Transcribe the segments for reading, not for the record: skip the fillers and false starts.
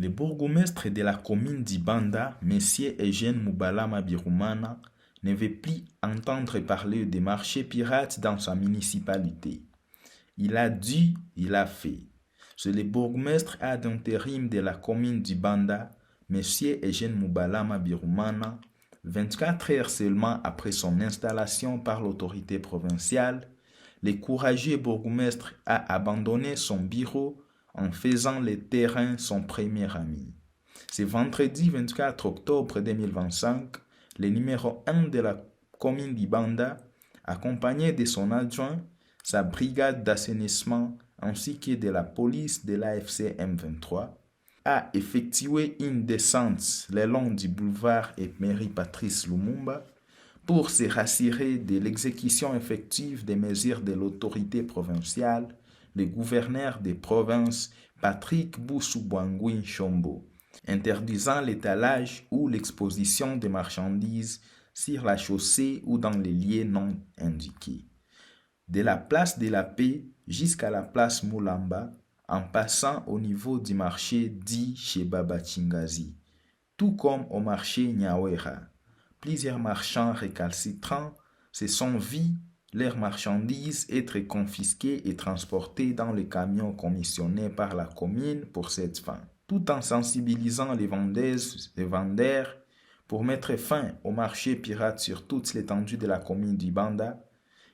Le bourgmestre de la commune d'Ibanda, M. Eugène Mubalama Birumana, ne veut plus entendre parler des marchés pirates dans sa municipalité. Il a dit, il a fait. C'est le bourgmestre d'intérim de la commune d'Ibanda, M. Eugène Mubalama Birumana, 24 heures seulement après son installation par l'autorité provinciale, le courageux bourgmestre a abandonné son bureau en faisant le terrain son premier ami. Ce vendredi 24 octobre 2025, le numéro 1 de la commune d'Ibanda, accompagné de son adjoint, sa brigade d'assainissement ainsi que de la police de l'AFC M23, a effectué une descente le long du boulevard Emery Patrice Lumumba pour se rassurer de l'exécution effective des mesures de l'autorité provinciale, le gouverneur des provinces Patrick Boussou-Bangui Chombo, interdisant l'étalage ou l'exposition de marchandises sur la chaussée ou dans les lieux non indiqués. De la place de la Paix jusqu'à la place Moulamba, en passant au niveau du marché dit chez Baba Chingazi, tout comme au marché Nyawera. Plusieurs marchands récalcitrants se sont vus leurs marchandises être confisquées et transportées dans les camions commissionnés par la commune pour cette fin, tout en sensibilisant les vendeuses et vendeurs pour mettre fin au marché pirate sur toute l'étendue de la commune d'Ibanda.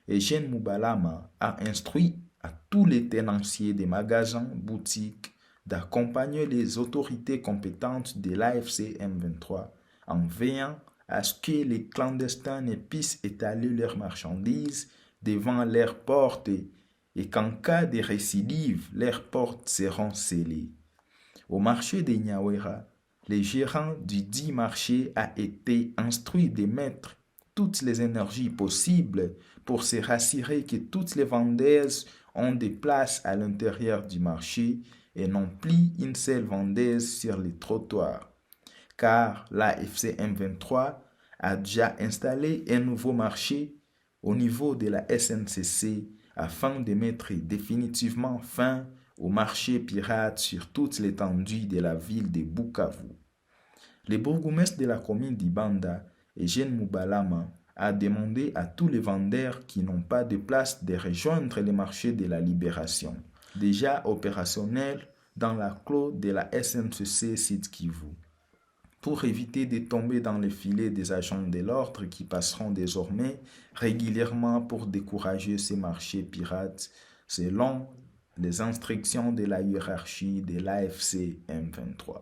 Eugène Mubalama a instruit à tous les tenanciers des magasins, boutiques, d'accompagner les autorités compétentes de l'AFC M23 en veillant à ce que les clandestins ne puissent étaler leurs marchandises devant leurs portes et qu'en cas de récidive, leurs portes seront scellées. Au marché de Nyawera, le gérant du dit marché a été instruit de mettre toutes les énergies possibles pour se rassurer que toutes les vendeuses ont des places à l'intérieur du marché et non plus une seule vendeuse sur les trottoirs, car la FCM 23 a déjà installé un nouveau marché au niveau de la SNCC afin de mettre définitivement fin au marché pirate sur toute l'étendue de la ville de Bukavu. Le bourgmestre de la commune d'Ibanda, Eugène Mubalama, a demandé à tous les vendeurs qui n'ont pas de place de rejoindre le marché de la Libération, déjà opérationnel dans la clos de la SNCC Sud Kivu, pour éviter de tomber dans le filet des agents de l'ordre qui passeront désormais régulièrement pour décourager ces marchés pirates selon les instructions de la hiérarchie de l'AFC M23.